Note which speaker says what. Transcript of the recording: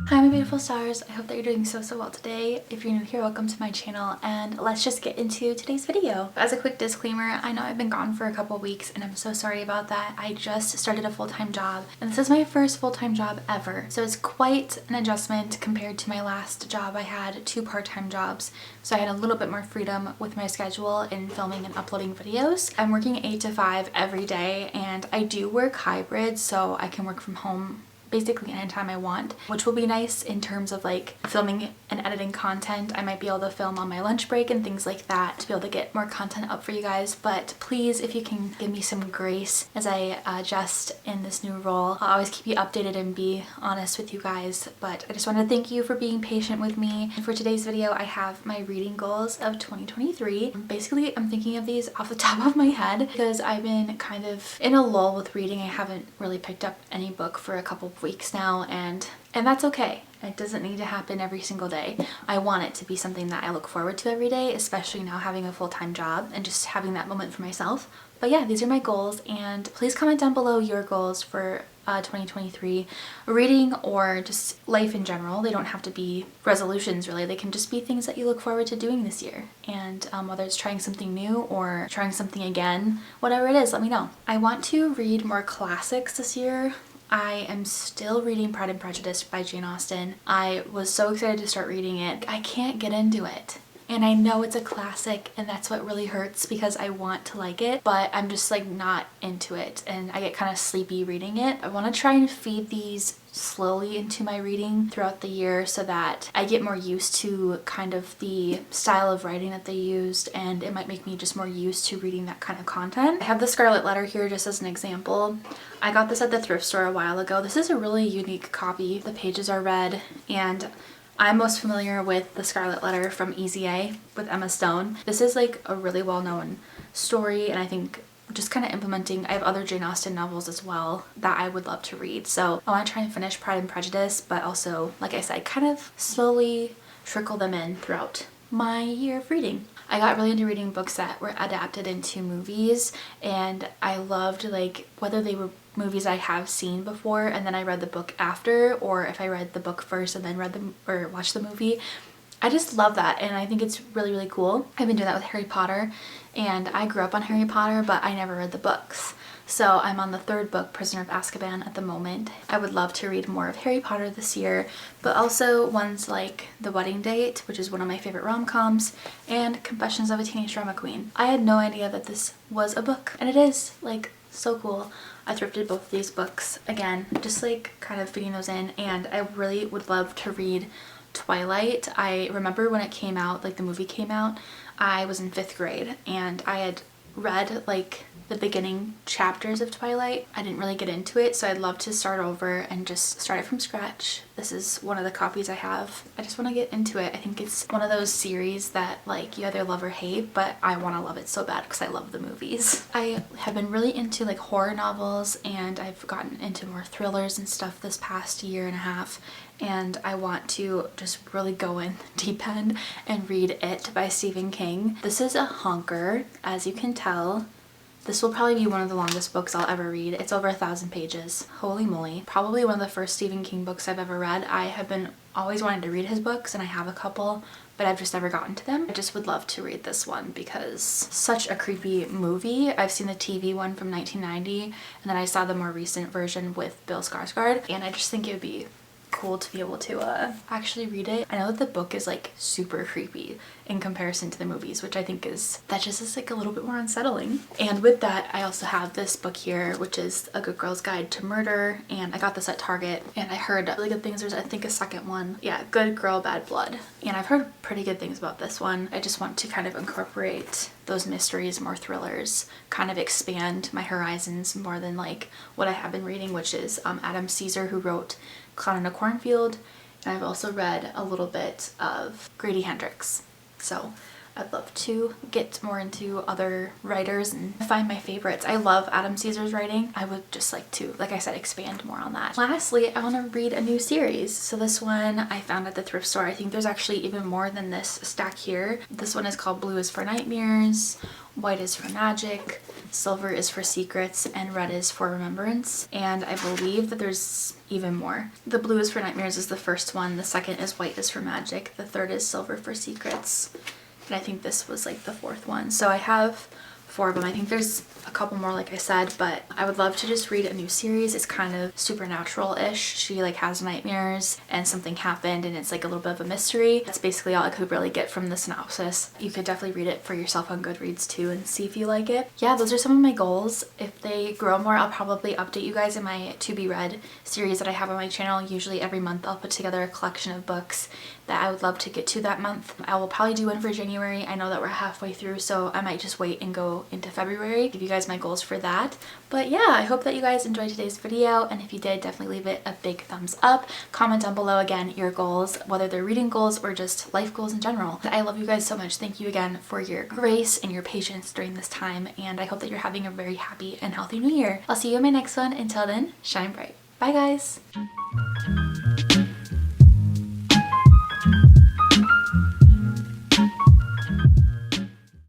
Speaker 1: Hi my beautiful stars, I hope that you're doing so well today. If you're new here, welcome to my channel and let's just get into today's video. As a quick disclaimer, I know I've been gone for a couple weeks and I'm so sorry about that. I just started a full-time job and this is my first full-time job ever. So it's quite an adjustment compared to my last job. I had 2 part-time jobs, so I had a little bit more freedom with my schedule in filming and uploading videos. I'm working 8 to 5 every day and I do work hybrid, so I can work from home basically anytime I want, which will be nice in terms of like filming and editing content. I might be able to film on my lunch break and things like that to be able to get more content up for you guys. But please, if you can give me some grace as I adjust in this new role, I'll always keep you updated and be honest with you guys. But I just want to thank you for being patient with me. And for today's video, I have my reading goals of 2023. Basically, I'm thinking of these off the top of my head because I've been kind of in a lull with reading. I haven't really picked up any book for a couple weeks now, and that's okay. It doesn't need to happen every single day. I want it to be something that I look forward to every day, especially now having a full-time job and just having that moment for myself. But yeah, these are my goals, and please comment down below your goals for 2023 reading or just life in general. They don't have to be resolutions really, they can just be things that you look forward to doing this year. And whether it's trying something new or trying something again, whatever it is, let me know. I want to read more classics this year. I am still reading Pride and Prejudice by Jane Austen. I was so excited to start reading it. I can't get into it. And I know it's a classic and that's what really hurts because I want to like it, but I'm just like not into it and I get kind of sleepy reading it. I want to try and feed these slowly into my reading throughout the year so that I get more used to kind of the style of writing that they used, and it might make me just more used to reading that kind of content. I have the Scarlet Letter here just as an example. I got this at the thrift store a while ago. This is a really unique copy. The pages are red, and I'm most familiar with the Scarlet Letter from Easy A with Emma Stone. This is like a really well-known story, and I think just kind of implementing, I have other Jane Austen novels as well that I would love to read. So I want to try and finish Pride and Prejudice, but also, like I said, kind of slowly trickle them in throughout my year of reading. I got really into reading books that were adapted into movies, and I loved like whether they were movies I have seen before and then I read the book after, or if I read the book first and then read the or watched the movie. I just love that, and I think it's really cool. I've been doing that with Harry Potter, and I grew up on Harry Potter, but I never read the books. So I'm on the 3rd book, Prisoner of Azkaban, at the moment. I would love to read more of Harry Potter this year, but also ones like The Wedding Date, which is one of my favorite rom-coms, and Confessions of a Teenage Drama Queen. I had no idea that this was a book, and it is, like, so cool. I thrifted both of these books, again, just like kind of fitting those in, and I really would love to read Twilight. I remember when it came out, like the movie came out, I was in 5th grade and I had read like the beginning chapters of Twilight. I didn't really get into it, so I'd love to start over and just start it from scratch. This is one of the copies I have. I just want to get into it. I think it's one of those series that like you either love or hate, but I want to love it so bad because I love the movies. I have been really into like horror novels, and I've gotten into more thrillers and stuff this past year and a half, and I want to just really go in deep end and read It by Stephen King. This is a honker, as you can tell. This will probably be one of the longest books I'll ever read. It's over 1,000 pages. Holy moly. Probably one of the first Stephen King books I've ever read. I have been always wanting to read his books, and I have a couple, but I've just never gotten to them. I just would love to read this one because such a creepy movie. I've seen the TV one from 1990, and then I saw the more recent version with Bill Skarsgård, and I just think it would be cool to be able to actually read it. I know that the book is like super creepy in comparison to the movies, which I think is like a little bit more unsettling. And with that, I also have this book here, which is A Good Girl's Guide to Murder, and I got this at Target, and I heard really good things. There's I think a second one. Yeah, Good Girl, Bad Blood. And I've heard pretty good things about this one. I just want to kind of incorporate those mysteries, more thrillers, kind of expand my horizons more than like what I have been reading, which is Adam Caesar, who wrote Clown in a Cornfield, and I've also read a little bit of Grady Hendrix. So I'd love to get more into other writers and find my favorites. I love Adam Caesar's writing. I would just like to, like I said, expand more on that. Lastly, I want to read a new series. So this one I found at the thrift store. I think there's actually even more than this stack here. This one is called Blue is for Nightmares, White is for Magic, Silver is for Secrets, and Red is for Remembrance. And I believe that there's even more. The Blue is for Nightmares is the first one. The second is White is for Magic. The third is Silver for Secrets. And I think this was like the fourth one. So I have 4 of them. I think there's a couple more, like I said, but I would love to just read a new series. It's kind of supernatural-ish. She like has nightmares and something happened and it's like a little bit of a mystery. That's basically all I could really get from the synopsis. You could definitely read it for yourself on Goodreads too and see if you like it. Yeah, those are some of my goals. If they grow more, I'll probably update you guys in my to be read series that I have on my channel. Usually every month I'll put together a collection of books that I would love to get to that month. I will probably do one for January. I know that we're halfway through, so I might just wait and go into February, give you guys my goals for that. But yeah, I hope that you guys enjoyed today's video, and if you did, definitely leave it a big thumbs up. Comment down below again your goals, whether they're reading goals or just life goals in general. I love you guys so much. Thank you again for your grace and your patience during this time, and I hope that you're having a very happy and healthy new year. I'll see you in my next one. Until then, shine bright. Bye guys.